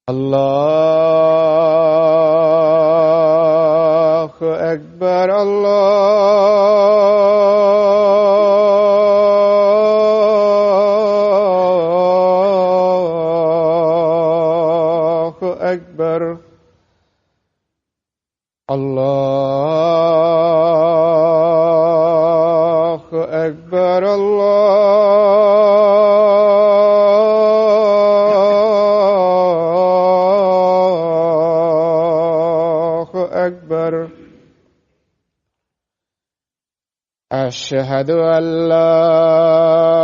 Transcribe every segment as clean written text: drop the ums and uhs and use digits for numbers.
الله أكبر الله أكبر الله أكبر أشهد أن لا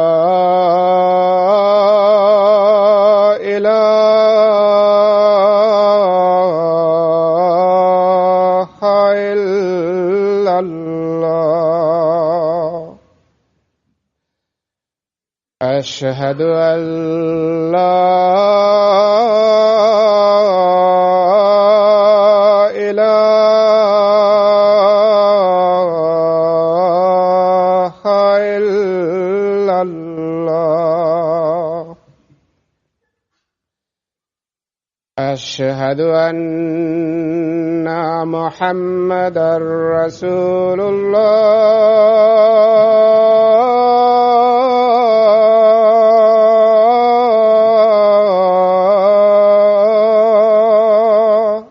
إله إلا الله أشهد أن لا أشهد أن محمدًا رسول الله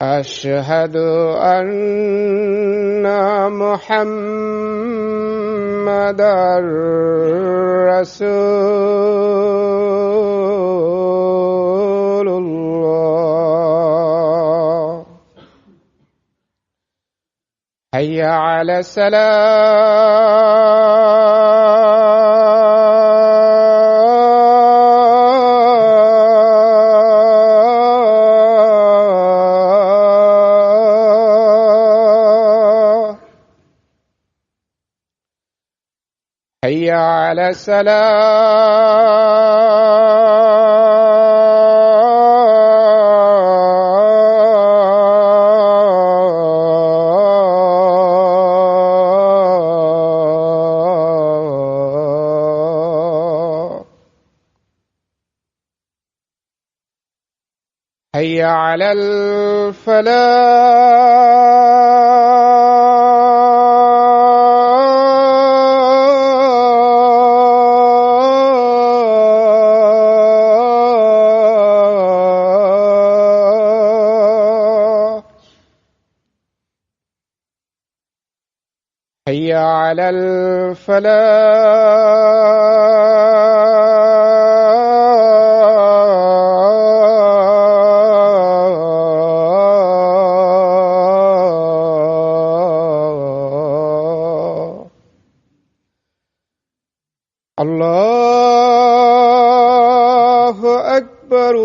أشهد أن محمدًا رسول الله حي على الصلاة حي على السلام حي على الفلاح حي على الفلاح الله أكبر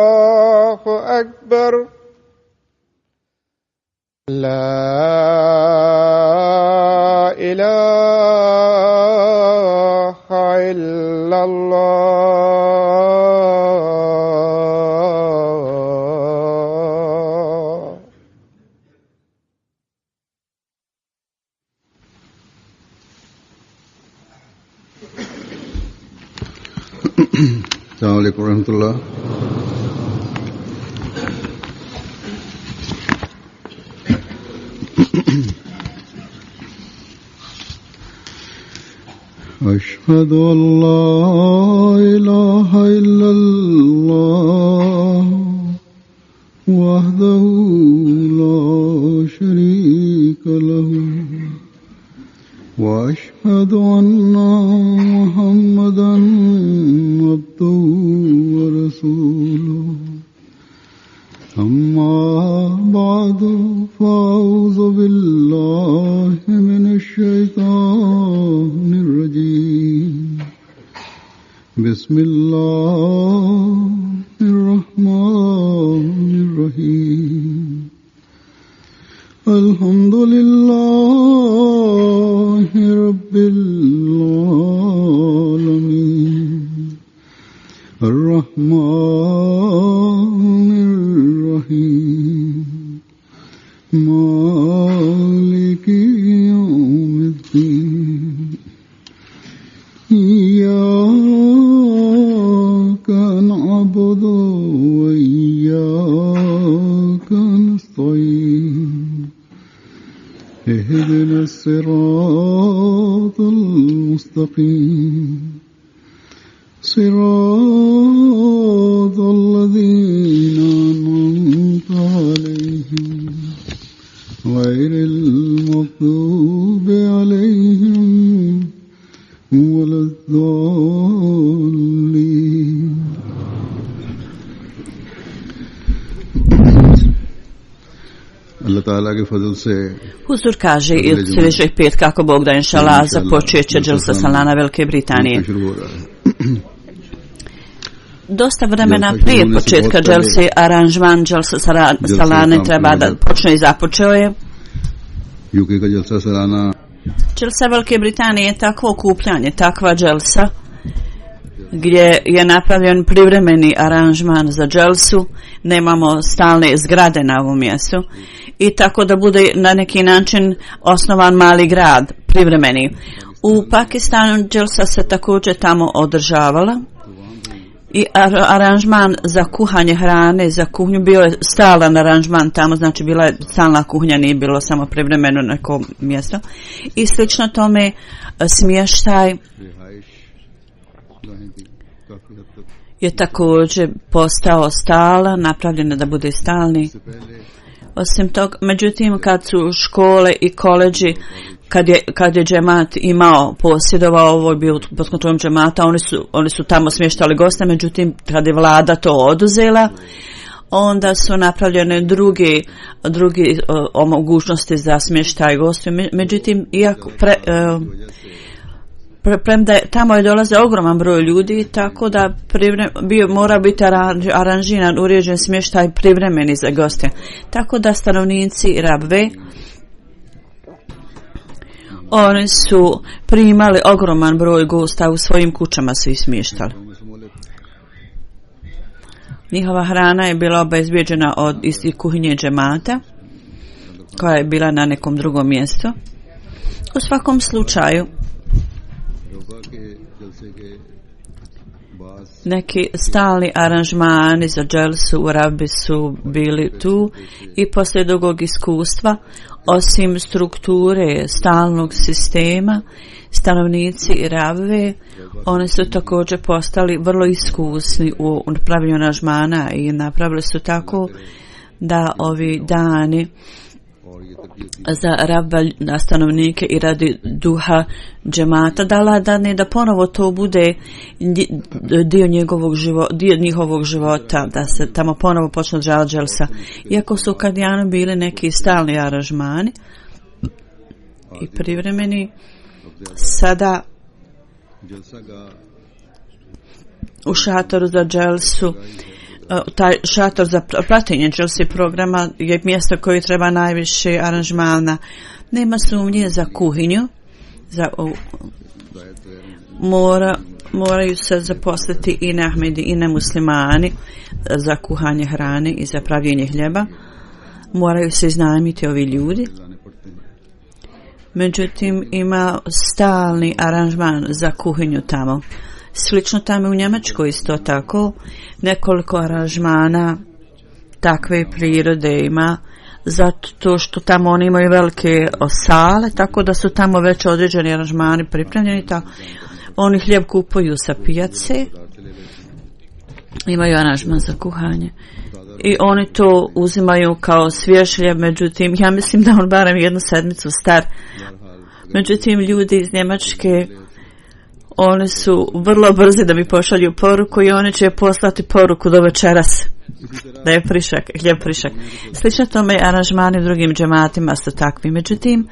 الله أكبر لا إله إلا الله السلام عليكم ورحمة الله. أشهد أن لا إله إلا الله وحده لا شريك له وأشهد أن محمدًا عبده ورسوله أما بعد فأعوذ بالله من الشيطان الرجيم بسم الله الرحمن الرحيم الحمد لله رب العالمين الرحمن الرحيم مالك يوم الدين إياك نعبد وإياك نستعين اهدنا الصراط المستقيم صراط الذين أنعمت عليهم غير المغضوب عليهم ولا الضالين Allah Ta'ala ke fazl se Huzur kaže i od sljedećeg petka, ako Bog da inšala, započet će dželsa salana Velike Britanije. Dosta vremena prije početka dželse, aranžman dželsa salane treba da počne i započeo je. Dželsa Velike Britanije je takvo okupljanje, takva dželsa, gdje je napravljen privremeni aranžman za dželsu, nemamo stalne zgrade na ovom mjestu i tako da bude na neki način osnovan mali grad, privremeni. U Pakistanu dželsa se također tamo održavala i aranžman za kuhanje hrane, za kuhnju bio je stalan aranžman tamo, znači bila je stalna kuhnja, nije bilo samo privremeno neko mjesto i slično tome smještaj je također postao stalan, napravljeno da bude stalni. Osim toga, međutim, kad su škole i koleđi, kad je džemat posjedovao, ovo je bio pod kontrolom džemata, oni su tamo smještali goste, međutim, kad je vlada to oduzela, onda su napravljene drugi mogućnosti za smještaj gostiju. Međutim, iako premda tamo je dolaze ogroman broj ljudi, tako da mora biti aranžiran, uređen smještaj privremeni za goste. Tako da stanovnici Rabve, oni su primali ogroman broj gosta, u svojim kućama su ih smještali. Njihova hrana je bila obezbijeđena od istih kuhinje džemata, koja je bila na nekom drugom mjestu. U svakom slučaju, neki stalni aranžmani za dželsu u Rabbi su bili tu i poslije dugog iskustva, osim strukture stalnog sistema, stanovnici Rabbe, oni su također postali vrlo iskusni u pravljenju aranžmana i napravili su tako da ovi dani za Rabba, na stanovnike i radi duha džemata da ponovo to bude dio njihovog života, da se tamo ponovo počne održavati dželsa. Iako su u Kadijanu bili neki stalni aranžmani i privremeni, sada u šatoru za dželsu, taj šator za praćenje dželsi programa je mjesto koje treba najviše aranžmana. Nema sumnje za kuhinju, moraju se zaposliti i na Ahmedi i na muslimani za kuhanje hrane i za pravljenje hljeba. Moraju se iznajmiti ovi ljudi. Međutim, ima stalni aranžman za kuhinju tamo. Slično tamo u Njemačkoj isto tako, nekoliko aranžmana takve prirode ima, zato što tamo oni imaju velike sale, tako da su tamo već određeni aranžmani pripremljeni, oni hljeb kupuju sa pijace, imaju aranžman za kuhanje i oni to uzimaju kao svjež hljeb, međutim ja mislim da on barem jednu sedmicu star. Međutim, ljudi iz Njemačke oni su vrlo brzi da mi pošalju poruku i oni će poslati poruku do večeras da je hljeb prišak. Slično tome aranžmani u drugim džematima su takvi. Međutim,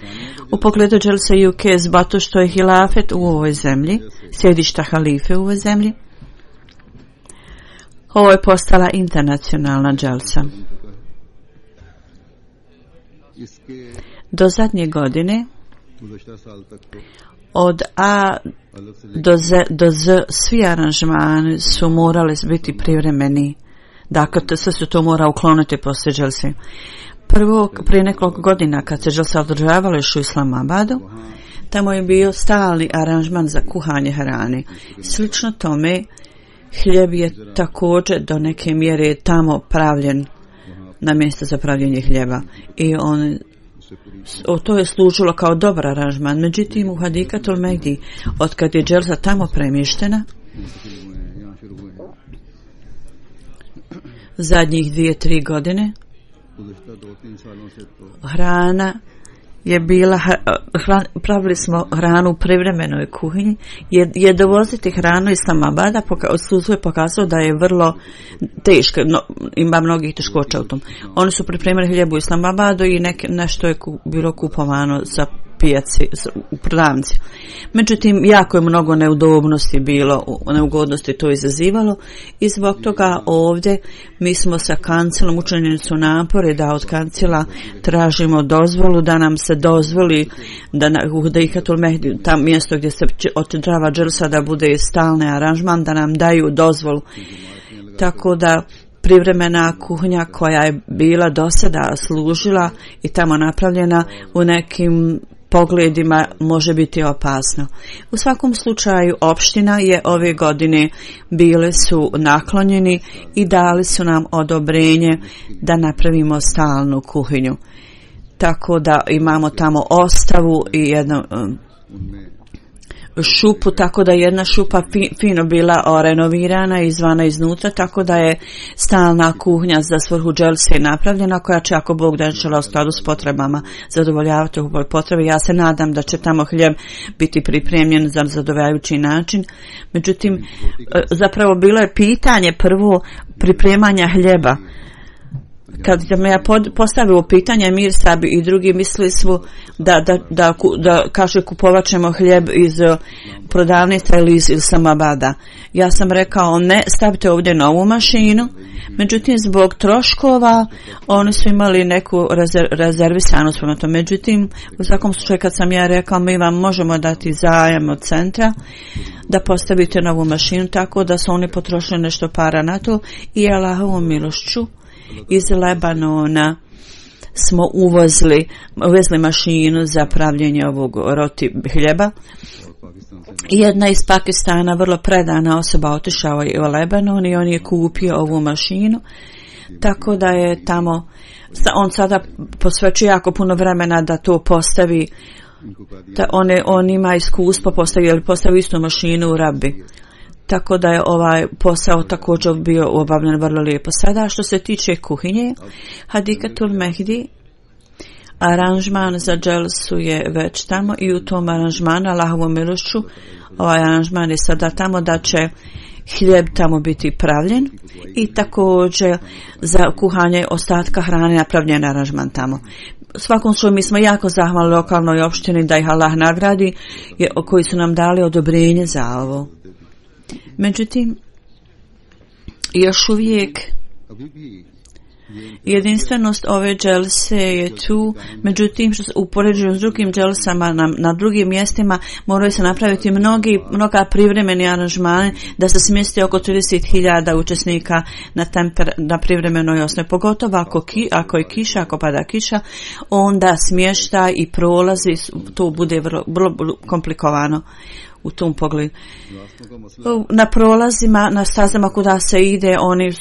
u pogledu dželsa UK, zato što je hilafet u ovoj zemlji, sjedišta halife u ovoj zemlji, ovo je postala internacionalna dželsa. Do zadnje godine od A do Z svi aranžmani su morali biti privremeni. Dakle, sve se to mora ukloniti poslije dželse. Prvo, prije nekoliko godina kad se dželsa održavala još u Islamabadu, tamo je bio stalni aranžman za kuhanje hrane. Slično tome, hljeb je također do neke mjere tamo pravljen na mjesto za pravljenje hljeba. I to je služilo kao dobar aranžman. Međutim, u Hadikatul Mehdi, od kad je dželsa tamo premještena, zadnjih 2-3 godine, hrana je bila, pravili smo hranu u privremenoj kuhinji, je dovoziti hranu iz Islamabada, sudstvo je pokazao da je vrlo teško, ima mnogih teškoća u tom. Oni su pripremili hljeb u Islamabadu i nešto je bilo kupovano za pijaci, u prodavnici. Međutim, jako je mnogo neudobnosti bilo, neugodnosti to izazivalo i zbog toga ovdje mi smo sa kancelom učinjeni su napori da od kancela tražimo dozvolu da nam se dozvoli da u Hadikatul Mehdi, tam mjesto gdje se održava dželsa, da bude stalni aranžman, da nam daju dozvolu. Tako da privremena kuhinja koja je bila do sada služila i tamo napravljena u nekim pogledima može biti opasno. U svakom slučaju opština je ove godine bile su naklonjeni i dali su nam odobrenje da napravimo stalnu kuhinju. Tako da imamo tamo ostavu i jednu šupu, tako da jedna šupa fino bila renovirana izvana iznutra, tako da je stalna kuhnja za svrhu dželse napravljena, koja će, ako Bog da inšala, u skladu s potrebama zadovoljavati ove potrebe. Ja se nadam da će tamo hljeb biti pripremljen za zadovoljavajući način. Međutim, zapravo bilo je pitanje prvo pripremanja hljeba. Kad me ja postavilo pitanje, Mir Sabi i drugi mislili su da kaže kupovat ćemo hljeb iz prodavnica ili iz Islamabada. Ja sam rekao ne, stavite ovdje novu mašinu. Međutim, zbog troškova oni su imali neku rezervisanu prema to. Međutim, u svakom slučaju kad sam ja rekao mi vam možemo dati zajam od centra da postavite novu mašinu, tako da su oni potrošili nešto para na to i Allahovom milošću iz Lebanona smo uvezli mašinu za pravljenje ovog roti hljeba. Jedna iz Pakistana, vrlo predana osoba, otišao je u Lebanon i on je kupio ovu mašinu, tako da je tamo, on sada posvećuje jako puno vremena da to postavi, da on ima iskustvo postavi istu mašinu u Rabi. Tako da je ovaj posao također bio obavljen vrlo lijepo. Sada što se tiče kuhinje, Hadikatul Mehdi, aranžman za dželsu je već tamo i u tom aranžmanu, Allahovom milošću, ovaj aranžman je sada tamo da će hljeb tamo biti pravljen i također za kuhanje ostatka hrane napravljen aranžman tamo. U svakom slučaju mi smo jako zahvalni lokalnoj opštini da ih Allah nagradi, koji su nam dali odobrenje za ovo. Međutim, još uvijek jedinstvenost ove dželse je tu, međutim što se upoređuju s drugim dželsama na drugim mjestima moraju se napraviti mnoga privremeni aranžmani da se smjesti oko 30.000 učesnika na privremenoj osnovi, pogotovo ako je kiša, ako pada kiša, onda smještaj i prolazi, to bude vrlo komplikovano u tom pogledu. Na prolazima, na stazama kuda se ide, oni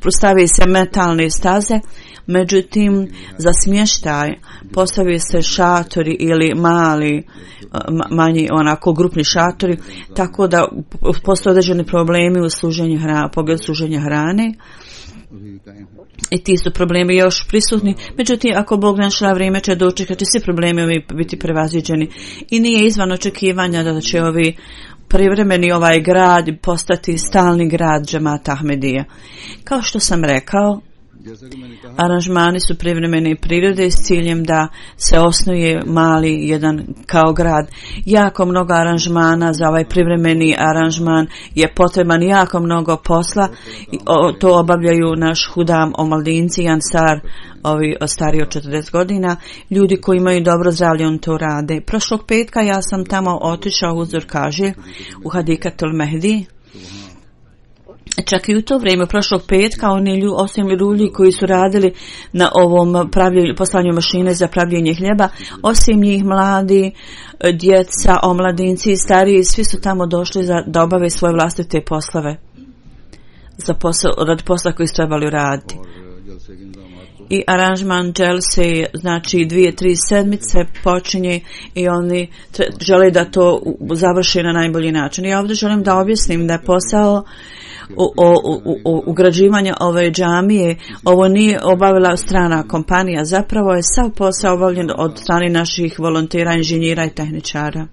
postavi se metalne staze, međutim za smještaj postavi se šatori ili manji onako grupni šatori, tako da postoje određeni problemi u pogledu služenja hrane. I ti su problemi još prisutni, međutim ako Bog našla vrijeme će doći kad će svi problemi biti prevaziđeni i nije izvan očekivanja da će ovi privremeni ovaj grad postati stalni grad džemata Ahmedija. Kao što sam rekao, aranžmani su privremene prirode s ciljem da se osnuje mali jedan kao grad. Jako mnogo aranžmana za ovaj privremeni aranžman je potreban jako mnogo posla. To obavljaju naš hudam omladinci i ansar, ovi stariji od 40 godina, ljudi koji imaju dobro zdravlje, on to rade. Prošlog petka ja sam tamo otišao, uzor kaže, u Hadikatul Mehdi. Čak i u to vrijeme, prošlog petka, osim ljudi koji su radili na ovom poslanju mašine za pravljenje hljeba, osim njih mladi, djeca, omladinci i stariji, svi su tamo došli da obave svoje vlastite poslove. Radi posla koji su trebali raditi. I aranžman dželse, znači 2-3 sedmice počinje i oni žele da to završi na najbolji način. Ja ovdje želim da objasnim da je posao ugrađivanja ove džamije, ovo nije obavila strana kompanija, zapravo je sav posao obavljen od strane naših volontera, inženjera i tehničara.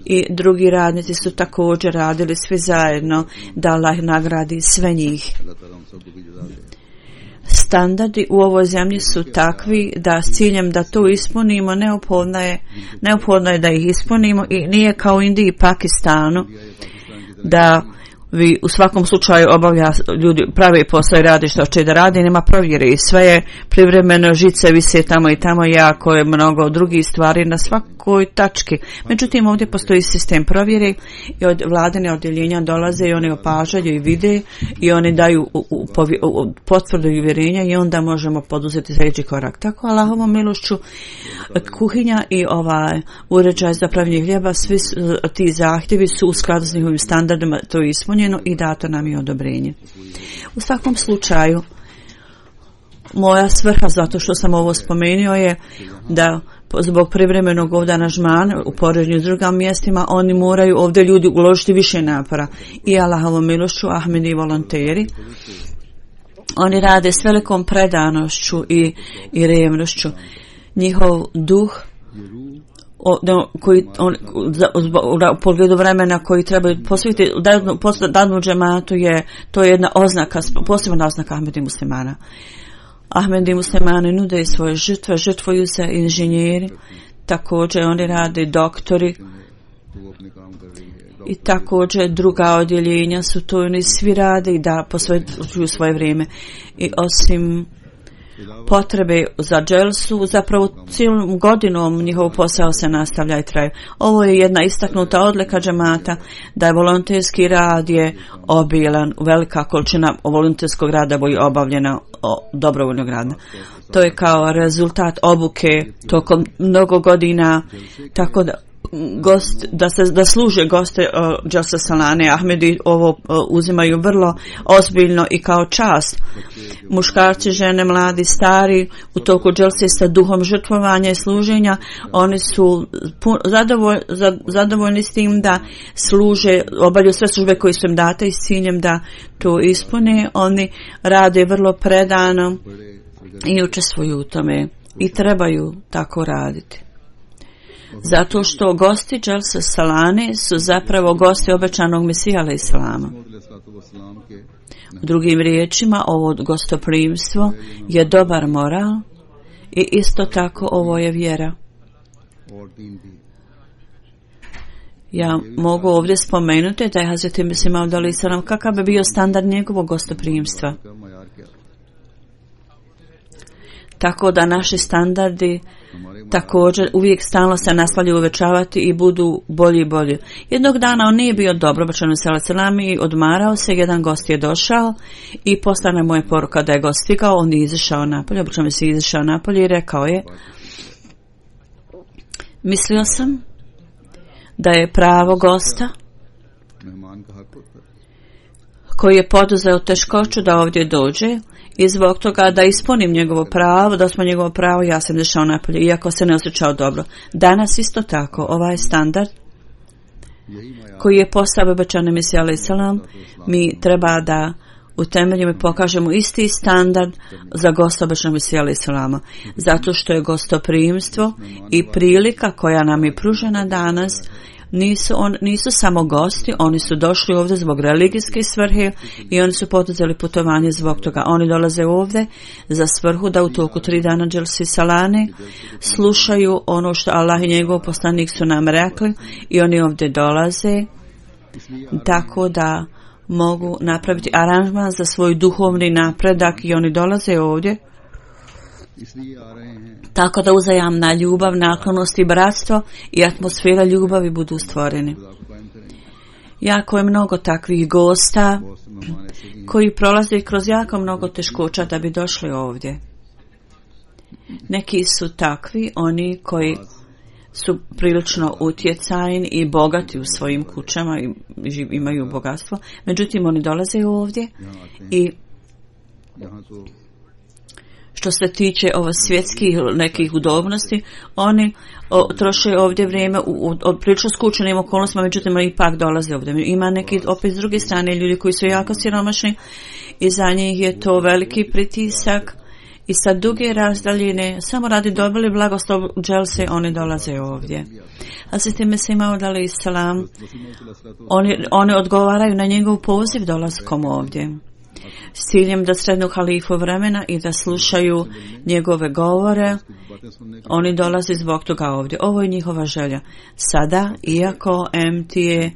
I drugi radnici su također radili svi zajedno, da Allah nagradi sve njih. Standardi u ovoj zemlji su takvi da s ciljem da to ispunimo neophodno je da ih ispunimo i nije kao u Indiji i Pakistanu da vi u svakom slučaju ljudi prave posao i rade što će da rade, nema provjere i sve je privremeno, žice vise tamo i tamo, jako je mnogo drugih stvari na svakoj tački. Međutim, ovdje postoji sistem provjere i od vladine odjeljenja dolaze i oni opažaju i vide i oni daju potvrdu i uvjerenja i onda možemo poduzeti sljedeći korak. Tako, Allahovom milošću, kuhinja i uređaj za pravljenje hljeba, svi ti zahtjevi su u skladu s njihovim standardima, to je ispunjeno i dato nam je odobrenje. U svakom slučaju, moja svrha, zato što sam ovo spomenuo, je da zbog privremenog ovdje aranžmana u poređenju s drugim mjestima, oni moraju ovdje ljudi uložiti više napora. I Allahovom milošću, Ahmedi i volonteri, oni rade s velikom predanošću i revnošću. Njihov duh u pogledu vremena koji trebaju posvetiti dadnu džematu to je jedna oznaka, posebna oznaka Ahmedi muslimana. Ahmedi muslimani nude svoje žrtve, žrtvuju se inženjeri, također oni rade doktori i također druga odjeljenja su to, oni svi rade i da posvećuju svoje vrijeme. I osim potrebe za dželsu, zapravo cijelom godinom njihov posao se nastavlja i traje. Ovo je jedna istaknuta odlika džemata, da je volonterski rad je obilan, velika količina volonterskog rada je obavljena dobrovoljnog rada. To je kao rezultat obuke tokom mnogo godina, tako da služe goste Dželsa Salane. Ahmedi ovo uzimaju vrlo ozbiljno i kao čast. Muškarci, žene, mladi, stari u toku dželse sa duhom žrtvovanja i služenja, oni su zadovoljni s tim da služe, obavljaju sve službe koje su im date i s ciljem da to ispune. Oni rade vrlo predano i učestvuju u tome i trebaju tako raditi. Zato što gosti Dželsa Salane su zapravo gosti obećanog Mesija alejhi selama. U drugim riječima, ovo gostoprimstvo je dobar moral i isto tako ovo je vjera. Ja mogu ovdje spomenuti da je Hazreti Mesih Maud alejhi selam, kakav bi bio standard njegovog gostoprimstva. Tako da naši standardi također uvijek stalno se nastavljaju uvećavati i budu bolji i bolji. Jednog dana on nije bio dobro, obećanog Mesija alejhi selam, i odmarao se, jedan gost je došao i poslana mu je poruka da je gost stigao, on je izašao napolje, obećanog Mesija izašao napolje i rekao je: mislio sam da je pravo gosta koji je poduzeo teškoću da ovdje dođe i zbog toga da ispunim njegovo pravo, da smo njegovo pravo, ja sam izašao napolje, iako se ne osjećao dobro. Danas isto tako, ovaj standard koji je postavio obećani Mesija alejhi selam, mi treba da utemeljimo i pokažemo isti standard za gosta obećanog Mesija alejhi selama, zato što je gostoprimstvo i prilika koja nam je pružena danas nisu samo gosti, oni su došli ovdje zbog religijske svrhe i oni su poduzeli putovanje zbog toga. Oni dolaze ovdje za svrhu da u toku 3 dana Dželsi Salane slušaju ono što Allah i njegov poslanik su nam rekli i oni ovdje dolaze tako da mogu napraviti aranžman za svoj duhovni napredak i oni dolaze ovdje tako da uzajamna ljubav, naklonost i bratstvo i atmosfera ljubavi budu stvoreni. Jako je mnogo takvih gosta koji prolaze kroz jako mnogo teškoća da bi došli ovdje. Neki su takvi, oni koji su prilično utjecajni i bogati u svojim kućama i imaju bogatstvo. Međutim, oni dolaze ovdje i što se tiče svjetskih nekih udobnosti, oni troše ovdje vrijeme u prilično skučenim okolnostima, međutim oni ipak dolaze ovdje. Ima neki opet s druge strane ljudi koji su jako siromašni i za njih je to veliki pritisak i sa duge razdaljine samo radi dobili blagoslov Dželse oni dolaze ovdje. A Hazreti Mesih Maud alejhi selam oni odgovaraju na njegov poziv dolaskom ovdje s ciljem da sretnu halifu vremena i da slušaju njegove govore. Oni dolaze zbog toga ovdje. Ovo je njihova želja. Sada, iako MTA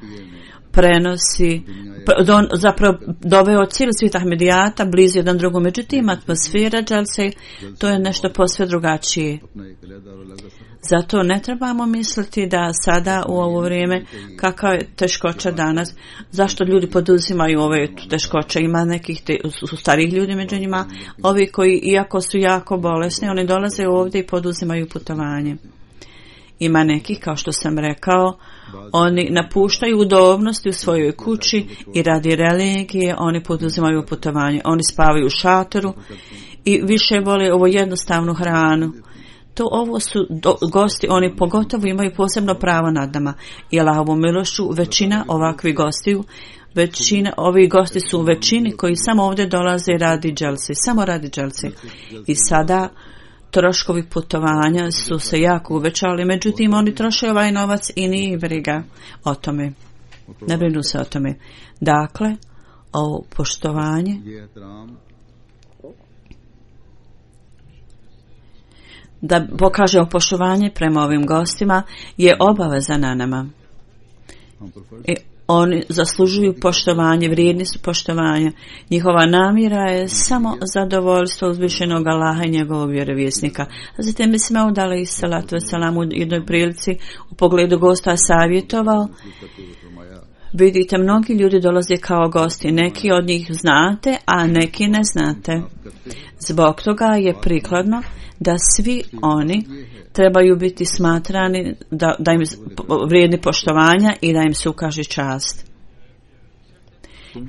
prenosi, zapravo doveo cijeli svijet Ahmedijata blizu jedan drugom, međutim atmosfera Dželse to je nešto posve drugačije. Zato ne trebamo misliti da sada u ovo vrijeme kakva je teškoća danas, zašto ljudi poduzimaju ove teškoće. Ima nekih su starih ljudi među njima, ovi koji iako su jako bolesni, oni dolaze ovdje i poduzimaju putovanje. Ima nekih, kao što sam rekao, oni napuštaju udobnosti u svojoj kući i radi religije oni poduzimaju putovanje. Oni spavaju u šatoru i više vole ovo jednostavnu hranu. Ovo su gosti, oni pogotovo imaju posebno pravo nad nama. I Allahovom milošću većina ovakvih gostiju, ovi gosti su u većini koji samo ovdje dolaze radi Dželsi, samo radi Dželsi. I sada troškovi putovanja su se jako uvećali, međutim oni troše ovaj novac i nije briga o tome. Ne brinu se o tome. Dakle, ovo poštovanje da pokažemo poštovanje prema ovim gostima je obaveza na nama. I oni zaslužuju poštovanje, vrijedni su poštovanja. Njihova namjera je samo zadovoljstvo uzvišenog Allaha i njegovog vjerovjesnika. Zatim mi smo udali salatu vesselam u jednoj prilici u pogledu gosta savjetovao. Vidite, mnogi ljudi dolaze kao gosti, neki od njih znate, a neki ne znate. Zbog toga je prikladno da svi oni trebaju biti smatrani da im vrijedni poštovanja i da im se ukaže čast.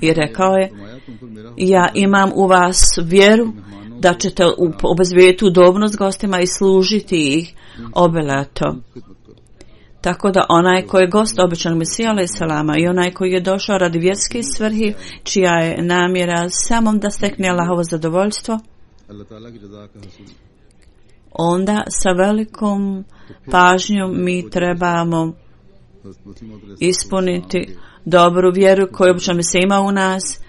I rekao je, ja imam u vas vjeru da ćete obezbijediti udobnost gostima i služiti ih obilato. Tako da onaj koji je gost običanog Mesija alejhi selama i onaj koji je došao radi vjerske svrhe, čija je namjera samo da stekne Allahovo zadovoljstvo, onda sa velikom pažnjom mi trebamo ispuniti dobru vjeru koju obično se ima u nas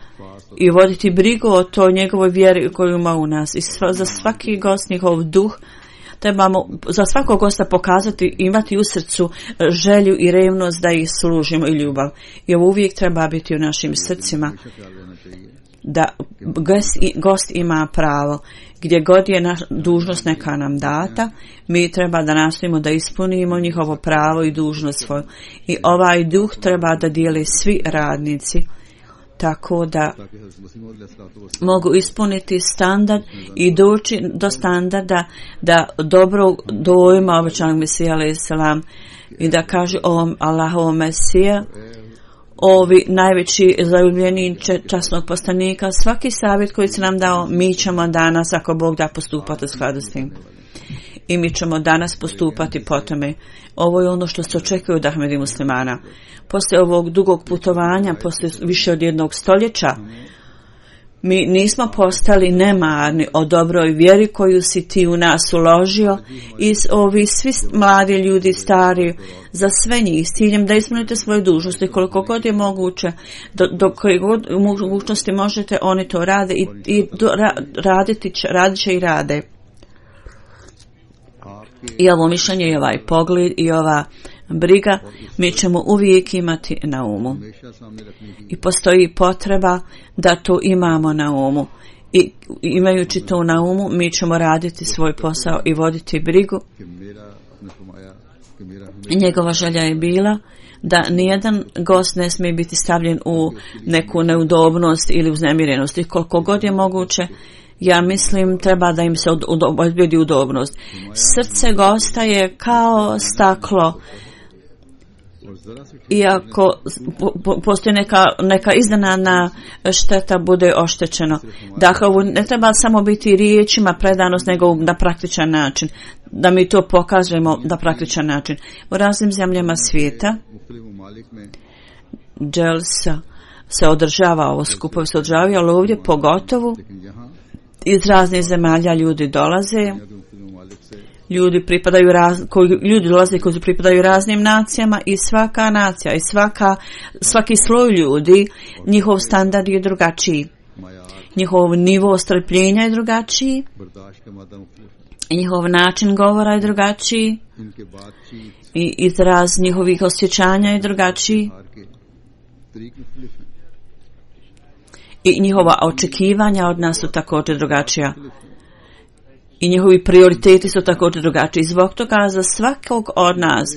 i voditi brigu o toj njegovoj vjeri koju ima u nas. I za svaki gost njihov duh trebamo za svakog gosta pokazati, imati u srcu želju i revnost da ih služimo i ljubav. I ovo uvijek treba biti u našim srcima. Da gost ima pravo. Gdje god je dužnost neka nam data, mi treba da nastojimo da ispunimo njihovo pravo i dužnost svoju. I ovaj duh treba da dijeli svi radnici, tako da mogu ispuniti standard i doći do standarda da dobro dojma obećanog Mesija alejhi selam i da kaže ovom Allahovom Mesija, ovi najveći zaljubljeni časnog poslanika, svaki savjet koji se nam dao, mi ćemo danas, ako Bog da, postupati u skladu s tim. I mi ćemo danas postupati po tome. Ovo je ono što se očekuje od Ahmedi muslimana. Poslije ovog dugog putovanja, poslije više od 1 stoljeća, Mi nismo postali nemarni o dobroj vjeri koju si ti u nas uložio i ovi svi mladi ljudi, stari, za sve njih s ciljem da ispunite svoje dužnosti koliko god je moguće, do koje god mogućnosti možete, oni to rade radit će i rade. I ovo mišljenje i ovaj pogled i ova briga mi ćemo uvijek imati na umu. I postoji potreba da to imamo na umu. I imajući to na umu, mi ćemo raditi svoj posao i voditi brigu. Njegova želja je bila da nijedan gost ne smije biti stavljen u neku neudobnost ili uznemirenost. I koliko god je moguće, ja mislim treba da im se obezbedi udobnost. Srce gosta je kao staklo. Iako postoji neka iznenadna šteta bude oštećeno. Dakle, ovo ne treba samo biti riječima predanost, nego na praktičan način. Da mi to pokažemo na praktičan način. U raznim zemljama svijeta dželsa se održava, ovo skupovi se održavaju, ali ovdje pogotovo iz raznih zemalja ljudi dolaze. Ljudi dolaze koji pripadaju raznim nacijama i svaka nacija i svaki sloj ljudi, njihov standard je drugačiji. Njihov nivo strpljenja je drugačiji. Njihov način govora je drugačiji. I izraz njihovih osjećanja je drugačiji. I njihova očekivanja od nas su također drugačija. I njihovi prioriteti su također drugačiji. Zbog toga za svakog od nas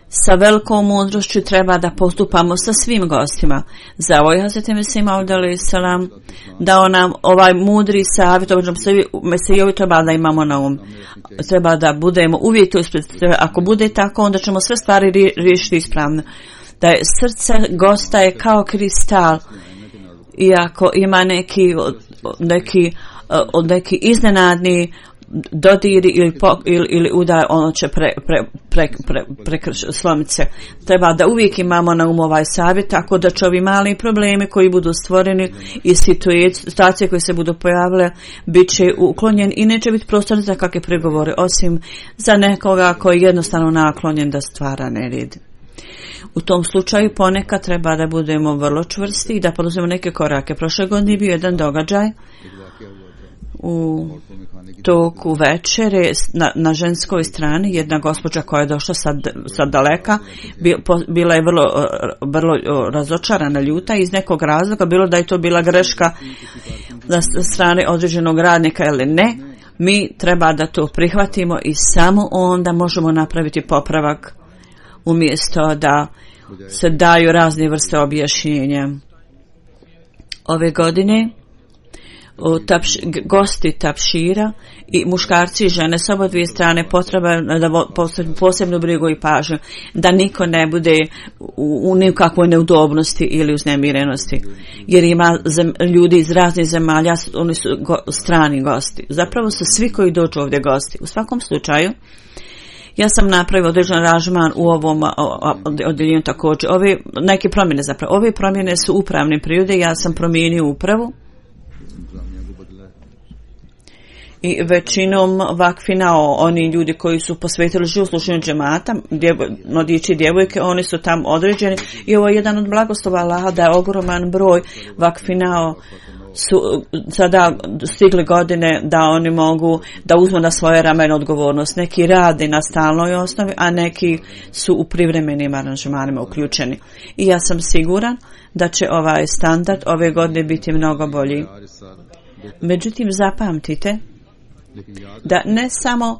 sa velikom mudrošću treba da postupamo sa svim gostima. Za ovo je Hazreti Mesih Maud alejhi selam dao nam ovaj mudri savjet, Mesihovi treba da imamo na um. Treba da budemo uvijek to ispred. Ako bude tako, onda ćemo sve stvari riješiti ispravno. Da je srce gosta je kao kristal. I ako ima neki iznenadni dodiri ili udar, ono će slomiti se. Treba da uvijek imamo na umu ovaj savjet, tako da će ovi mali problemi koji budu stvoreni i situacije koje se budu pojavile bit će uklonjen i neće biti prostor za kakve pregovore, osim za nekoga koji je jednostavno naklonjen da stvara nered. U tom slučaju ponekad treba da budemo vrlo čvrsti i da poduzmemo neke korake. Prošle godine je bio jedan događaj u toku večere na ženskoj strani. Jedna gospođa koja je došla sa daleka bila je vrlo razočarana, ljuta iz nekog razloga, bilo da je to bila greška na strane određenog radnika ili ne. Mi treba da to prihvatimo i samo onda možemo napraviti popravak umjesto da se daju razne vrste objašnjenja. Ove godine gosti tapšira i muškarci i žene s oba dvije strane potreba da posebnu brigu i pažnju, da niko ne bude u nikakvoj neudobnosti ili uznemirenosti, jer ima ljudi iz raznih zemalja, oni su strani gosti. Zapravo su svi koji dođu ovdje gosti. U svakom slučaju ja sam napravio određen aranžman u ovom odjeljenju također. Ove promjene su upravne prirode, ja sam promijenio upravu i većinom vakfinao, oni ljudi koji su posvetili život slušanju džemata, mladići i djevojke, oni su tam određeni i ovo je jedan od blagoslova Allaha da je ogroman broj vakfinao su sada stigli godine da oni mogu da uzmu na svoje rameno odgovornost. Neki rade na stalnoj osnovi, a neki su u privremenim aranžmanima uključeni. I ja sam siguran da će ovaj standard ove godine biti mnogo bolji. Međutim, zapamtite da ne samo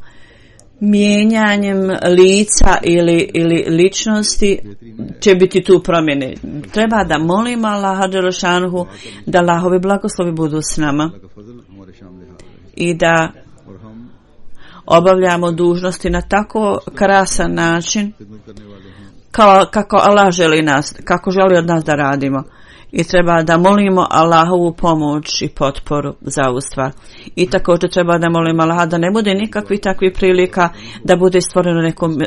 mijenjanjem lica ili ličnosti će biti tu promjene. Treba da molimo Allaha dželešanuhu da Allahovi blagoslovi budu s nama i da obavljamo dužnosti na tako krasan način kako Allah želi nas, kako želi od nas da radimo. I treba da molimo Allahovu pomoć i potporu za ovu stvar. I također treba da molimo Allaha da ne bude nikakvih takvih prilika da bude stvoreno nekom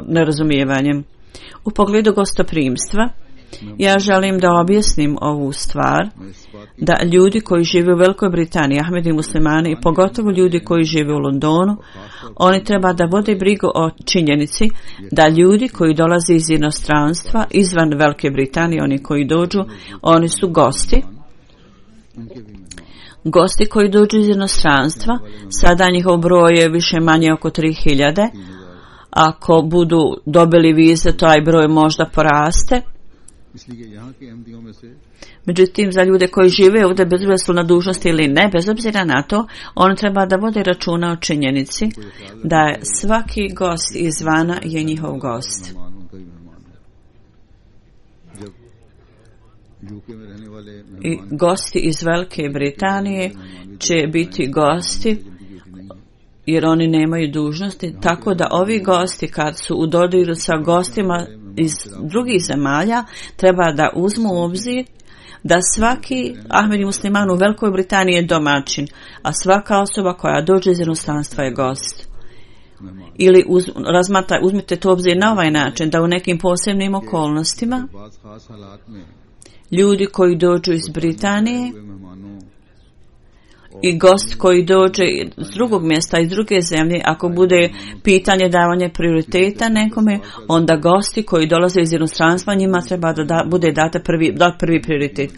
nerazumijevanjem. U pogledu gostoprimstva, Ja želim da objasnim ovu stvar, da ljudi koji žive u Velikoj Britaniji, Ahmedi muslimani i pogotovo ljudi koji žive u Londonu, oni treba da vode brigu o činjenici da ljudi koji dolaze iz inostranstva, izvan Velike Britanije, oni koji dođu, oni su gosti. Gosti koji dođu iz inostranstva, sada njihov broj je više manje oko 3000. Ako budu dobili vize, taj broj možda poraste. Međutim, za ljude koji žive ovdje, bez obzira su na dužnosti ili ne, bez obzira na to, on treba da vode računa o činjenici da je svaki gost izvana je njihov gost. I gosti iz Velike Britanije će biti gosti jer oni nemaju dužnosti, tako da ovi gosti kad su u dodiru sa gostima iz drugih zemalja treba da uzmu u obzir da svaki Ahmedi musliman u Velikoj Britaniji je domaćin, a svaka osoba koja dođe iz inostranstva je gost. Ili uzmite to obzir na ovaj način, da u nekim posebnim okolnostima ljudi koji dođu iz Britanije i gost koji dođe iz drugog mjesta, iz druge zemlje, ako bude pitanje davanja prioriteta nekome, onda gosti koji dolaze iz inostranstva, njima treba da bude dati prvi prioritet.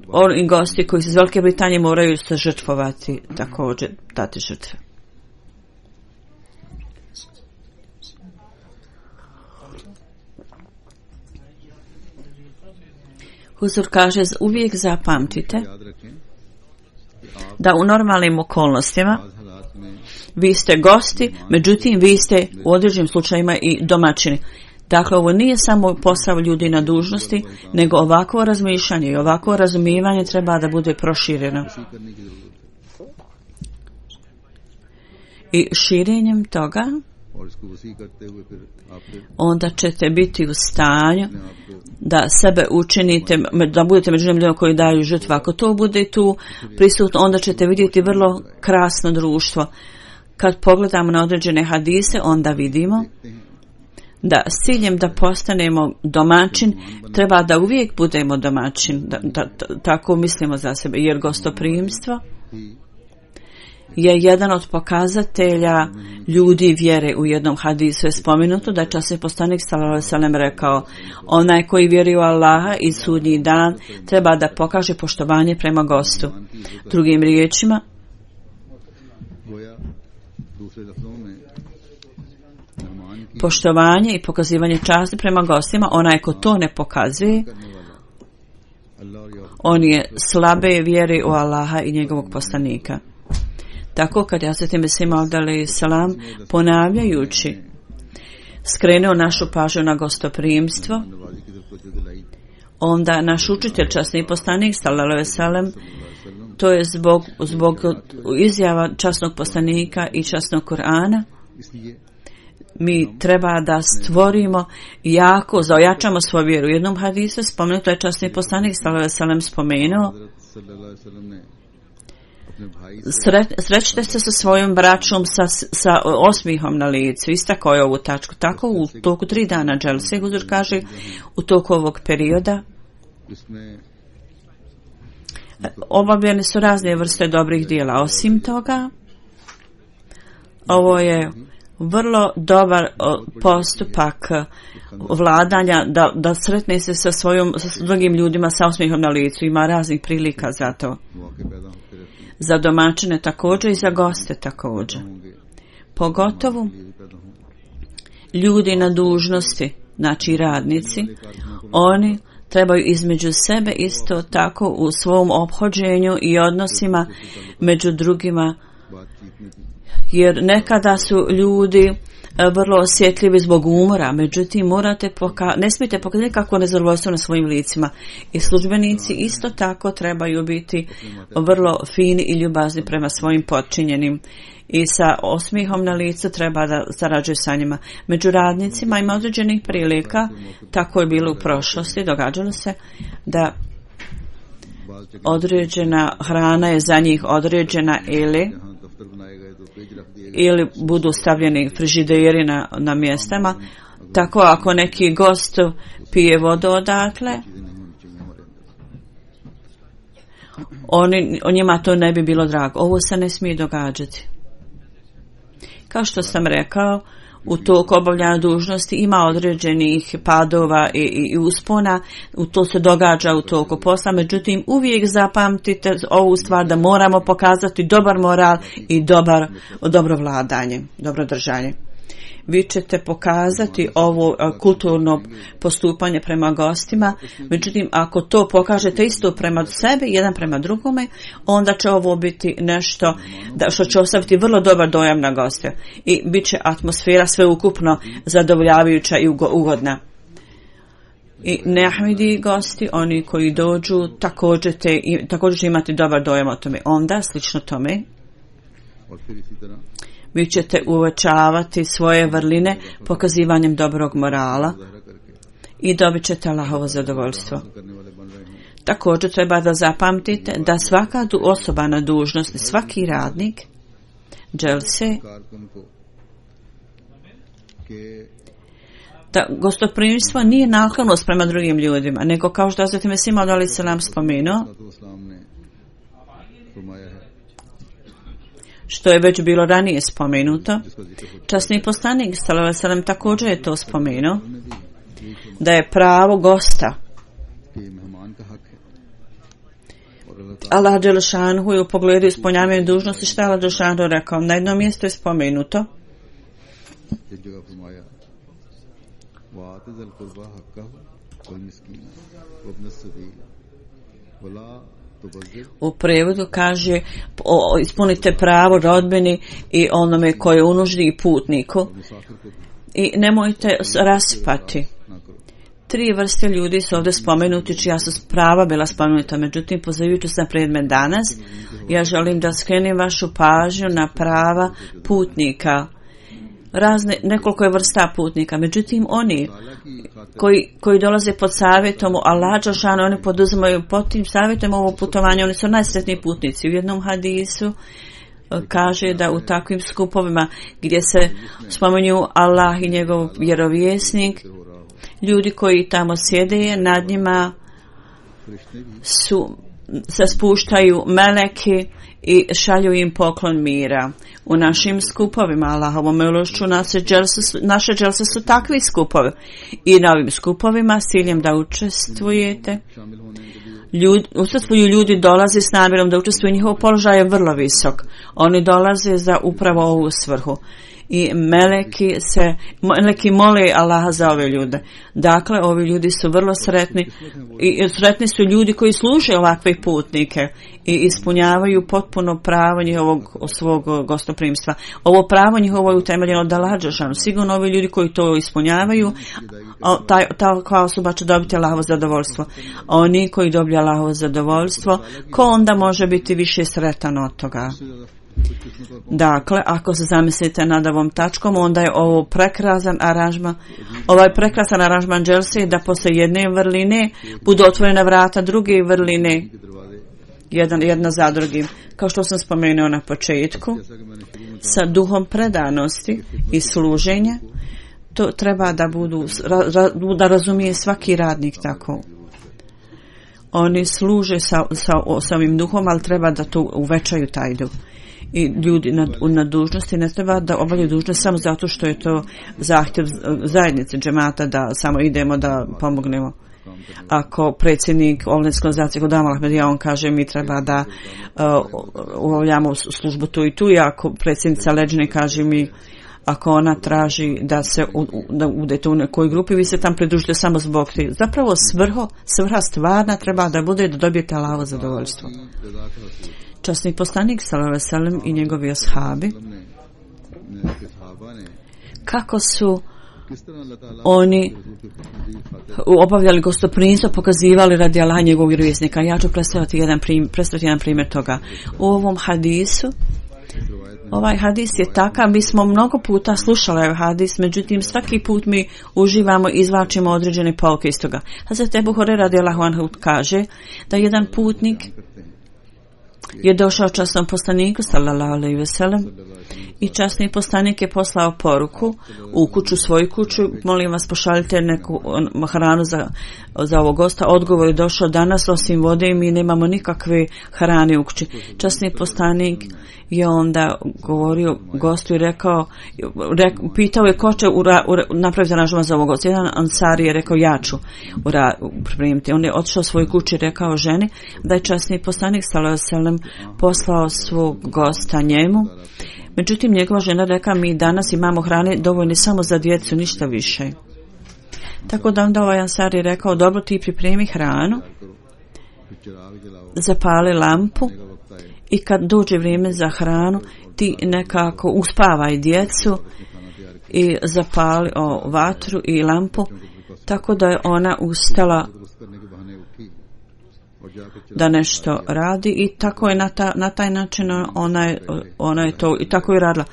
Oni gosti koji su iz Velike Britanije moraju se žrtvovati, također dati žrtve. Huzur kaže, uvijek zapamtite da u normalnim okolnostima vi ste gosti, međutim vi ste u određenim slučajima i domaćini. Dakle, ovo nije samo posao ljudi na dužnosti, nego ovakvo razmišljanje i ovakvo razumijevanje treba da bude prošireno. I širenjem toga onda ćete biti u stanju da sebe učinite, da budete među ljudima koji daju žrtvu. Ako to bude tu prisutno, onda ćete vidjeti vrlo krasno društvo. Kad pogledamo na određene hadise, onda vidimo da s ciljem da postanemo domaćin, treba da uvijek budemo domaćin, tako mislimo za sebe, jer gostoprimstvo je jedan od pokazatelja ljudi vjere. U jednom hadisu je spomenuto da je časni poslanik sallallahu alejhi ve sellem rekao, onaj koji vjeruje u Allaha i sudnji dan treba da pokaže poštovanje prema gostu. Drugim riječima, poštovanje i pokazivanje časti prema gostima, onaj ko to ne pokazuje, on je slabe vjere u Allaha i njegovog poslanika. Tako kad Hazreti Mesih Maud alejhi selam ponavljajući skrenuo našu pažnju na gostoprimstvo, onda naš učitelj, časni poslanik sallallahu alejhi ve sellem, to je zbog izjava časnog poslanika i časnog Kur'ana, mi treba da stvorimo jako, zaojačamo svoju vjeru. U jednom hadisu spomenuto je časni poslanik sallallahu alejhi ve sellem spomenuo, srećite se sa svojom braćom sa osmihom na licu. Istakao je ovu tačku. Tako u toku 3 dana dželse, Huzur kaže, u toku ovog perioda obavljene su razne vrste dobrih dijela. Osim toga, ovo je vrlo dobar postupak vladanja da sretne se sa drugim ljudima sa osmihom na licu. Ima raznih prilika za to. Za domaćine također i za goste također. Pogotovo ljudi na dužnosti, znači radnici, oni trebaju između sebe isto tako u svom ophođenju i odnosima među drugima, jer nekada su ljudi vrlo osjetljivi zbog umora, međutim ne smijete pokazati kako nezadovoljstvo na svojim licima. I službenici isto tako trebaju biti vrlo fini i ljubazni prema svojim podčinjenim. I sa osmihom na licu treba da sarađuju sa njima. Među radnicima ima određenih prilika, tako je bilo u prošlosti, događalo se da određena hrana je za njih određena ili budu stavljeni frižideri na mjestama, Tako ako neki gost pije vodu odatle, njima to ne bi bilo drago. Ovo se ne smije događati. Kao što sam rekao, u toku obavljanja dužnosti ima određenih padova i uspona, to se događa u toku posla, međutim uvijek zapamtite ovu stvar da moramo pokazati dobar moral i dobro vladanje, dobro držanje. Vi ćete pokazati ovo kulturno postupanje prema gostima, međutim ako to pokažete isto prema sebi, jedan prema drugome, onda će ovo biti nešto što će ostaviti vrlo dobar dojam na goste i bit će atmosfera sveukupno zadovoljavajuća i ugodna. I neahmidi gosti, oni koji dođu, također će imati dobar dojam o tome. Onda, slično tome, vi ćete uvećavati svoje vrline pokazivanjem dobrog morala i dobit ćete Allahovo zadovoljstvo. Također treba da zapamtite da svaka osoba na dužnosti, svaki radnik dželse, da gostoprimstvo nije naklonost prema drugim ljudima, nego kao što Hazreti Mesih Maud alejhi selam spomenuo, što je već bilo ranije spomenuto, časni poslanik sallallahu alejhi ve sellem također je to spomenuo, da je pravo gosta. Allah dželešanhu je u pogledu ispunjavanja dužnosti šta Allah dželešanhu rekao. Na jednom mjestu je spomenuto u prevodu kaže ispunite pravo rodbini i onome koji je u nuždi i putniku i nemojte rasipati. 3 vrste ljudi su ovdje spomenuti čija su prava bila spomenuta, međutim pozivajući se na predmet danas ja želim da skrenem vašu pažnju na prava putnika. Nekoliko je vrsta putnika, međutim oni koji dolaze pod savjetom Allah dželešanu, oni poduzimaju pod tim savjetom ovo putovanje, oni su najsretniji putnici. U jednom hadisu kaže da u takvim skupovima gdje se spominju Allah i njegov vjerovjesnik, ljudi koji tamo sjede, nad njima se spuštaju meleki i šalju im poklon mira. U našim skupovima, Allahovom milošću, naše dželse su takvi skupovi. I na ovim skupovima s ciljem da učestvujete, ljudi dolaze s namjerom da učestvuju, njihov položaj je vrlo visok. Oni dolaze za upravo ovu svrhu. I meleki mole Allaha za ove ljude. Dakle, ovi ljudi su vrlo sretni i sretni su ljudi koji služe ovakve putnike i ispunjavaju potpuno pravo njihovog svog gostoprimstva. Ovo pravo njihovo je utemeljeno od Allaha dželešanu. Sigurno ovi ljudi koji to ispunjavaju, ta osoba će dobiti Allahovo zadovoljstvo. Oni koji dobiju Allahovo zadovoljstvo, ko onda može biti više sretan od toga? Dakle, ako se zamislite nad ovom tačkom, onda je ovo prekrasan aranžman. Ovaj prekrasan aranžman dželse da posle jedne vrline budu otvorena vrata druge vrline, jedna za drugim. Kao što sam spomenuo na početku, sa duhom predanosti i služenja, to treba da da razumije svaki radnik tako. Oni služe sa ovim duhom, ali treba da to uvećaju taj duh. I ljudi na dužnosti ne treba da obavljaju dužnost samo zato što je to zahtjev zajednice džemata da samo idemo da pomognemo. Ako predsjednik Ovlenske organizacije kod Amal Ahmedija, on kaže mi treba da obavljamo službu tu i tu, i ako predsjednica Leđine kaže mi ako ona traži da udete u nekoj grupi, vi se tam pridružite samo zbog te. Zapravo svrha stvarna treba da bude da dobijete Allahovo zadovoljstvo. Časni poslanik sallallahu alejhi ve sellem i njegovi ashabi, kako su oni obavljali gostoprimstvo, pokazivali radi Allaha i njegovog vjerovjesnika. Ja ću predstaviti jedan primjer toga. U ovom hadisu, ovaj hadis je takav, mi smo mnogo puta slušali ovaj hadis, međutim svaki put mi uživamo i izvlačimo određene pouke iz toga. Hazret Ebu Hurajra radijallahu anhu kaže da jedan putnik je došao časnom poslaniku sallallahu alejhi ve sellem I časni poslanik je poslao poruku u kuću, svoju kuću, molim vas pošaljite neku hranu za ovog gosta. Odgovor je došao danas, osim vode mi nemamo nikakve hrane u kući. Časni poslanik je onda govorio gostu i pitao je ko će napraviti aranžman za ovog gosta. Jedan ansari je rekao ja ću pripremiti. On je otišao svoj kući i rekao ženi da je časni poslanik sallallahu alejhi ve sellem poslao svog gosta njemu. Međutim, njegova žena rekla mi danas imamo hrane dovoljne samo za djecu, ništa više. Tako da onda ovaj ansar je rekao dobro ti pripremi hranu, zapali lampu i kad dođe vrijeme za hranu ti nekako uspavaj djecu i zapali vatru i lampu, tako da je ona ustala da nešto radi i tako je na taj način ona je to i tako je radila.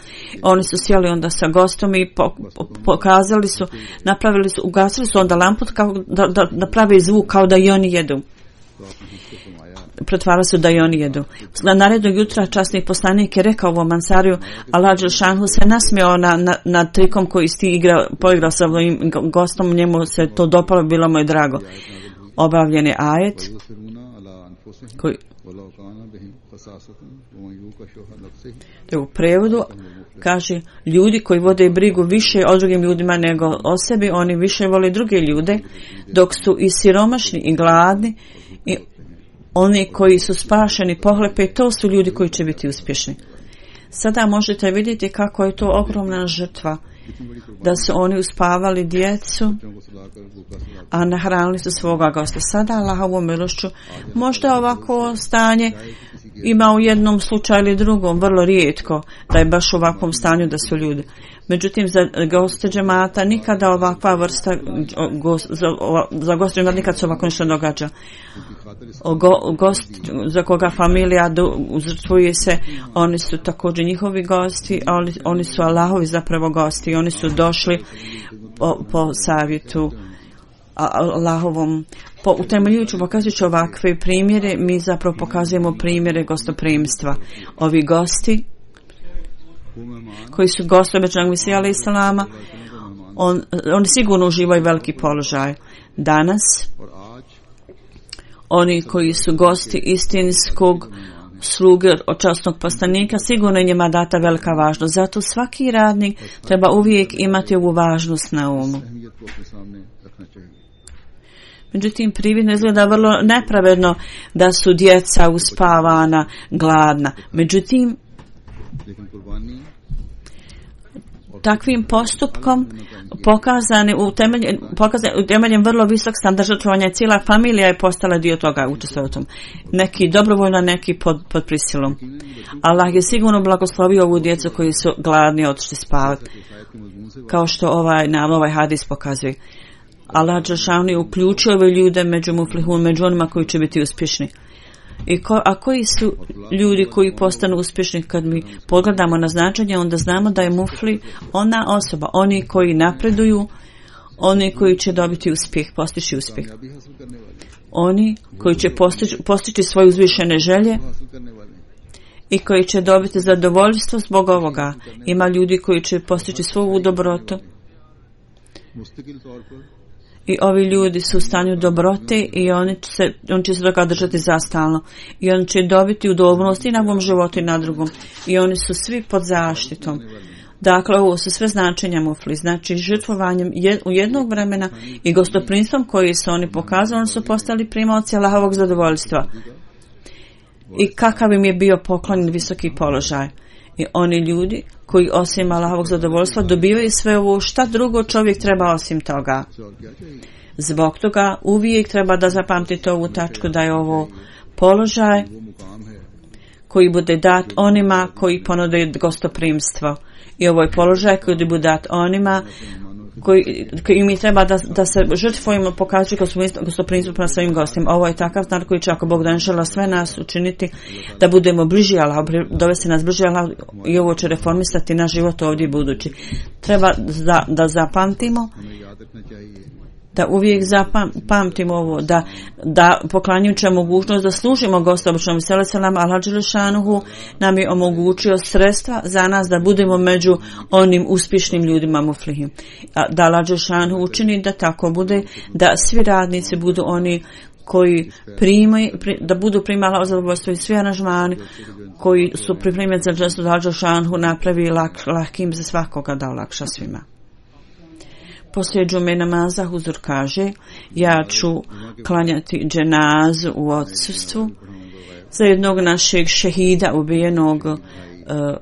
Oni su sjeli onda sa gostom i pokazali su, ugasili su onda lampu da pravi zvuk kao da i oni jedu. Pretvarali su da i oni jedu. Narednog jutra časni poslanik je rekao ovom ansariju, Allah dželešanu se nasmijao na trikom koji si poigrao sa ovim gostom, njemu se to dopalo, bilo mu je drago. Obavljen je ajet koji u prevodu kaže ljudi koji vode brigu više o drugim ljudima nego o sebi, oni više vole druge ljude, dok su i siromašni i gladni i oni koji su spašeni pohlepe, to su ljudi koji će biti uspješni. Sada možete vidjeti kako je to ogromna žrtva, da su oni uspavali djecu, a nahranili su svoga gosta. Sada Allahovom milošću možda ovako stanje ima u jednom slučaju ili drugom, vrlo rijetko da je baš u ovakvom stanju da su ljudi. Međutim, za goste džemata nikada ovakva vrsta za goste džemata nikad se ovako nešto događa. Gost za koga familija uzrtvuje se, oni su također njihovi gosti, ali oni su Allahovi zapravo gosti i oni su došli po savjetu Allahovom. Utemeljujući pokazujući ovakve primjere, mi zapravo pokazujemo primjere gostoprimstva. Ovi gosti koji su gosti obećanog Mesija alejhi selama, oni sigurno uživaju veliki položaj. Danas oni koji su gosti istinskog sluge od časnog poslanika, sigurno je njima data velika važnost. Zato svaki radnik treba uvijek imati ovu važnost na umu. Međutim, prividno izgleda vrlo nepravedno da su djeca uspavana, gladna. Međutim, takvim postupkom pokazan utemeljen vrlo visok standard žrtvovanja. Cijela familija je postala dio toga, učestvovao u tom. Neki dobrovoljno, neki pod prisilom. Allah je sigurno blagoslovio ovu djecu koji su gladni otišli spavati. Kao što ovaj hadis pokazuje. Allah dželešanu je uključio ove ljude među muflihun, među onima koji će biti uspješni. A koji su ljudi koji postanu uspješni? Kad mi pogledamo na značenje, onda znamo da je mufli ona osoba, oni koji napreduju, oni koji će dobiti uspjeh, postići uspjeh. Oni koji će postići svoje uzvišene želje i koji će dobiti zadovoljstvo zbog ovoga. Ima ljudi koji će postići svoju dobrotu. I ovi ljudi su u stanju dobrote i oni će se toga držati zastalno. I oni će dobiti udobnost i na ovom životu i na drugom. I oni su svi pod zaštitom. Dakle, ovo su sve značenja mufli. Znači, žrtvovanjem u jednog vremena i gostoprimstvom koji su oni pokazali, oni su postali primaoci Allahovog zadovoljstva. I kakav im je bio poklonjen visoki položaj. I oni ljudi koji osim Allahovog zadovoljstva dobivaju sve ovo, šta drugo čovjek treba osim toga. Zbog toga uvijek treba da zapamtite ovu tačku da je ovo položaj koji bude dat onima koji ponude gostoprimstvo. I ovo je položaj koji bude dat onima koji mi treba da se žrtvujemo, pokazuju gostoprimstvo prema svojim gostima. Ovo je takav znak koji će, ako Bog da inšala, sve nas učiniti da budemo bliži Allahu, dovesti nas bliži Allahu, i ovo će reformisati naš život ovdje budući. Treba da zapamtimo da uvijek zapamtimo ovo, da poklanjujući mogućnost da služimo Gostobličnom Selesalam, Allah Đelešanuhu nam je omogućio sredstva za nas da budemo među onim uspješnim ljudima muflihim. Da Allah Đelešanuhu učini da tako bude, da svi radnici budu oni koji da budu primali zadovoljstvo i svi aranžmani koji su pripremljeni za džestu da Allah Đelešanuhu napravi lahkim za svakoga, da olakša svima. Poslije džume namaza huzur kaže: ja ću klanjati dženazu u odsustvu za jednog našeg šehida ubijenog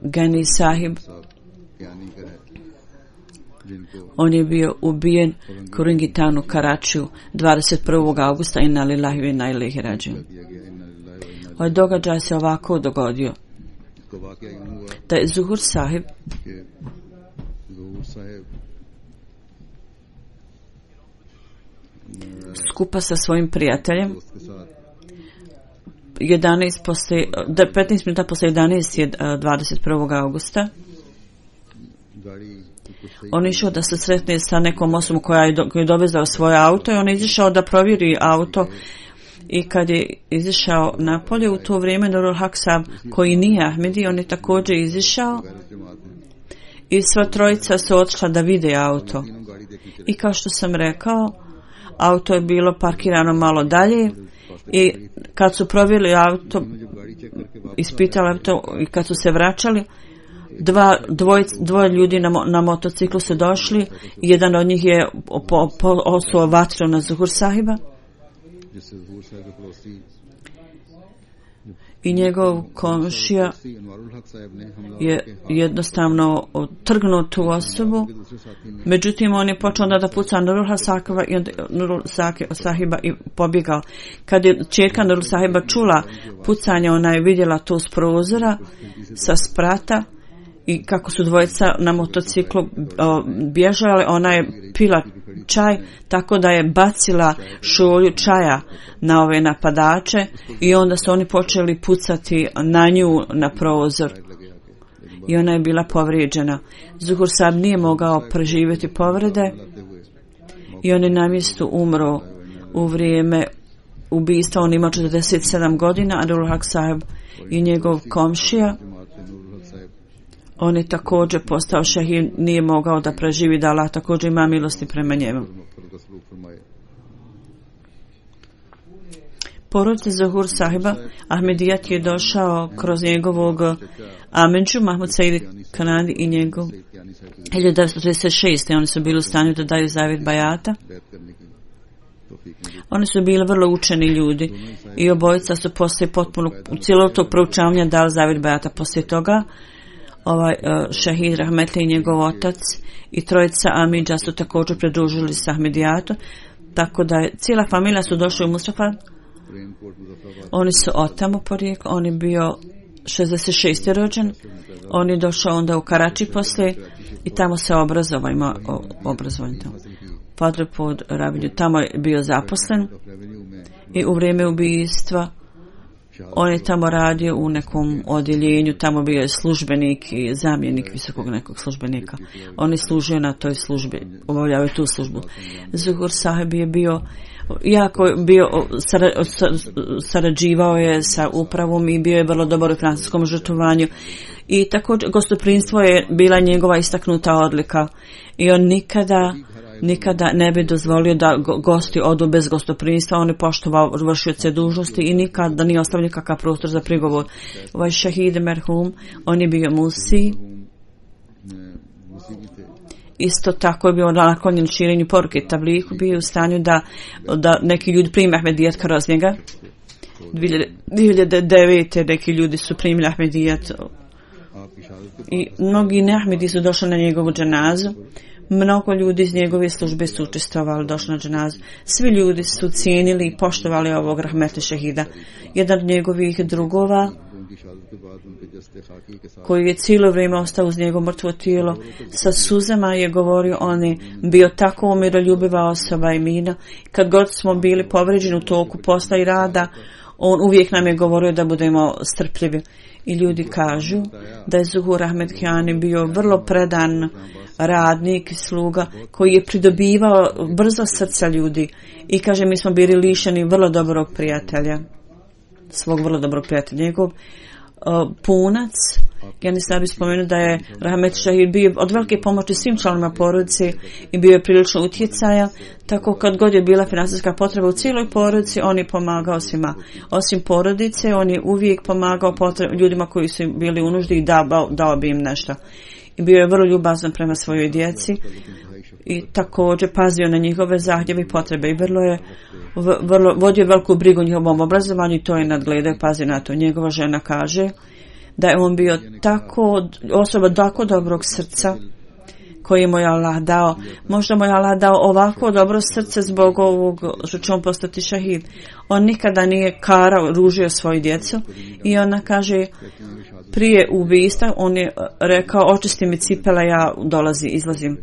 Gani Sahib. On je bio ubijen Kuringitanu Karačiju 21. augusta inna lillahi wa inna ilaihi rađiun. Ovaj događaj se ovako dogodio da je Zuhur Sahib skupa sa svojim prijateljem 15 minuta poslije 11 je 21. augusta on je išao da se sretne sa nekom osobom koja je dovezala svoje auto i on je izišao da provjeri auto i kad je izišao napolje u to vrijeme Nurul Haq Sahib koji nije Ahmedi, on je također izišao i sva trojica su otišla da vide auto i kao što sam rekao, auto je bilo parkirano malo dalje i kad su provjerili auto, ispitali auto i kad su se vraćali, dvoje ljudi na motociklu su došli, jedan od njih je osuo vatru na Zuhur Sahiba i njegov komšija je jednostavno trgnuo tu osobu. Međutim, on je počeo onda da puca Nurul Sahiba i pobjegao. Kad je čerka Nurul Sahiba čula pucanje, ona je vidjela to s prozora, sa sprata i kako su dvojica na motociklu bježali, ona je pila čaj tako da je bacila šolju čaja na ove napadače i onda su oni počeli pucati na nju na prozor i ona je bila povrijeđena. Zuhur Sahib nije mogao preživjeti povrede i on je na mjestu umro u vrijeme ubistva. On ima 47 godina, a Nurul Haq Sahib i njegov komšija, on je također postao šehid, nije mogao da preživi, da Allah također ima milosti prema njemu. Porodica Zuhur Sahiba, Ahmedijat je došao kroz njegovog Amenđu, Mahmud Said Kanadi i njegov 1936. Oni su bili u stanju da daju zavjet bajata. Oni su bili vrlo učeni ljudi i obojica su poslije potpuno u cijelog tog proučavanja dali zavjet bajata. Poslije toga šehid Rahmetli i njegov otac i trojica Amidža su također pridružili se Ahmedijatom, tako da je cijela familija su došli u Mustafa. Oni su od tamo porijeklo, on je bio 66. rođen, on je došao onda u Karači poslije i tamo se obrazovao, ima obrazovanje tamo. Padre pod Rabinju, tamo je bio zaposlen i u vrijeme ubijstva on je tamo radio u nekom odjeljenju, tamo bio je službenik i zamjenik visokog nekog službenika. On je služio na toj službi, obavljao je tu službu. Zuhur Sahib je bio sarađivao je sa upravom i bio je vrlo dobar u francuskom žrtvovanju. I također gostoprinstvo je bila njegova istaknuta odlika i on nikada ne bi dozvolio da gosti odu bez gostoprinstva. On je poštovao vršioce dužnosti i nikada nije ostavio nikakav prostor za prigovor. Ovaj šehid merhum, on je bio musi. Isto tako je bio naklonjen širenju poruke tabliku, bio u stanju da neki ljudi prime Ahmedijat kroz njega. 2009. neki ljudi su primili Ahmedijat i mnogi neahmedi su došli na njegovu dženazu. Mnogo ljudi iz njegove službe su učestvovali, došli na dženazu. Svi ljudi su cijenili i poštovali ovog rahmetli šehida. Jedan od njegovih drugova, koji je cijelo vrijeme ostao uz njegovo mrtvo tijelo, sa suzama je govorio, on je bio tako miroljubiva osoba i mina. Kad god smo bili povrijeđeni u toku posla i rada, On uvijek nam je govorio da budemo strpljivi. I ljudi kažu da je Zuhur Ahmed Kiani bio vrlo predan radnik i sluga koji je pridobivao brzo srca ljudi. I kaže, mi smo bili lišeni vrlo dobrog prijatelja. Svog vrlo dobrog prijatelja. Njegov punac, ja nisam bi spomenuo da je Rahmet Šahid bio od velike pomoći svim članovima porodice i bio je prilično utjecaja, tako kad god je bila financijska potreba u cijeloj porodici, on je pomagao svima. Osim porodice, on je uvijek pomagao ljudima koji su bili u nuždi i dao bi im nešto. I bio je vrlo ljubazan prema svojoj djeci i također pazio na njihove zahtjeve i potrebe i vodio veliku brigu o njihovom obrazovanju i to je nadgledao i pazio na to. Njegova žena kaže da je on bio osoba tako dobrog srca koji mu je Allah dao. Možda mu je Allah dao ovako dobro srce zbog ovog što će on postati šahid. On nikada nije ružio svoju djecu i ona kaže prije ubistva on je rekao očisti mi cipela, ja izlazim.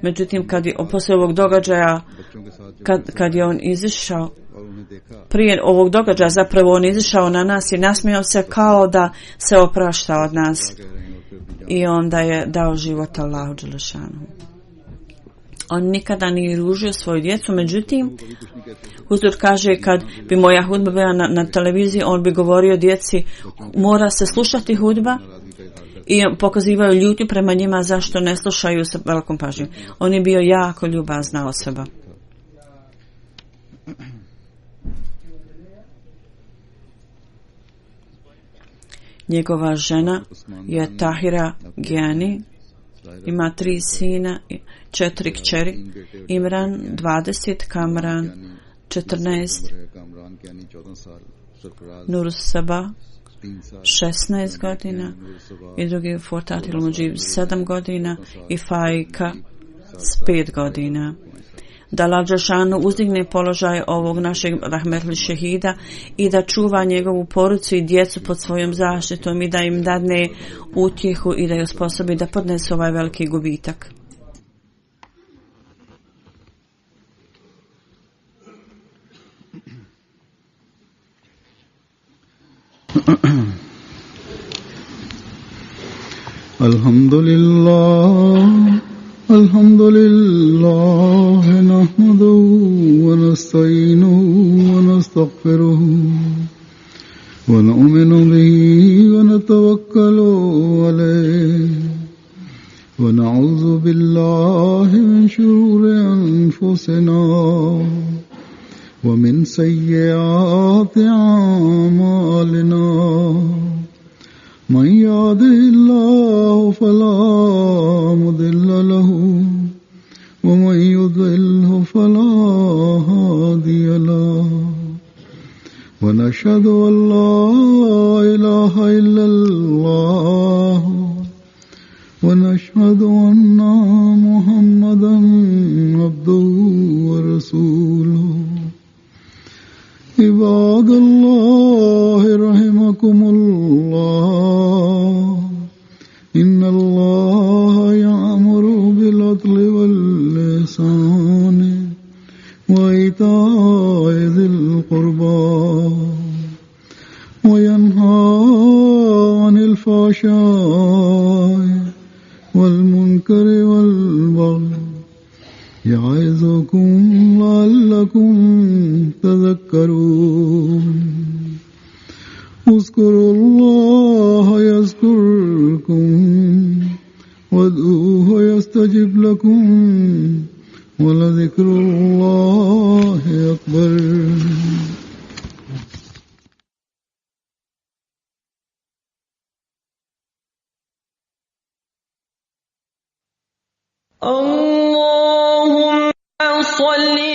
Međutim, poslije ovog događaja, kad je on izišao, prije ovog događaja zapravo on izišao na nas i nasmijao se kao da se oprašta od nas. I onda je dao život Allahu Đelešanu. On nikada nije ružio svoju djecu, međutim, Huzur kaže kad bi moja hudba bila na televiziji, on bi govorio djeci, mora se slušati hudba, i pokazivaju ljutnju prema njima zašto ne slušaju sa velikom pažnjom. On je bio jako ljubazna osoba. Njegova žena je Tahira Giani, ima 3 sina, 4 kćeri, Imran 20, Kamran 14, Nur Saba 16 godina i drugi Fortatil Mujib 7 godina i Fajka s 5 godina. Da Allah Đelešanu uzdigne položaj ovog našeg rahmetli šehida i da čuva njegovu porodicu i djecu pod svojom zaštitom i da im dadne utjehu i da ih osposobi da podnesu ovaj veliki gubitak. Alhamdulillah nahmaduhu wa nasta'inuhu wa nastaghfiruhu wa nu'minu bihi wa natawakkalu alayhi wa na'udhu billahi min shururi anfusina wa min sayyiati a'malina. من يهده الله فلا مضل له ومن يضلل فلا هادي له ونشهد أن لا إله إلا الله ونشهد أن محمدا عبده ورسوله. عباد الله رحمكم الله إن الله يأمر بالعدل والإحسان وإيتاء ذي القربى وينهى عن الفحشاء والمنكر والبغي يعظكم لعلكم تذكرون. اذكروا الله يذكركم وادعوه يستجب لكم ولذكر الله أكبر. اللهم صل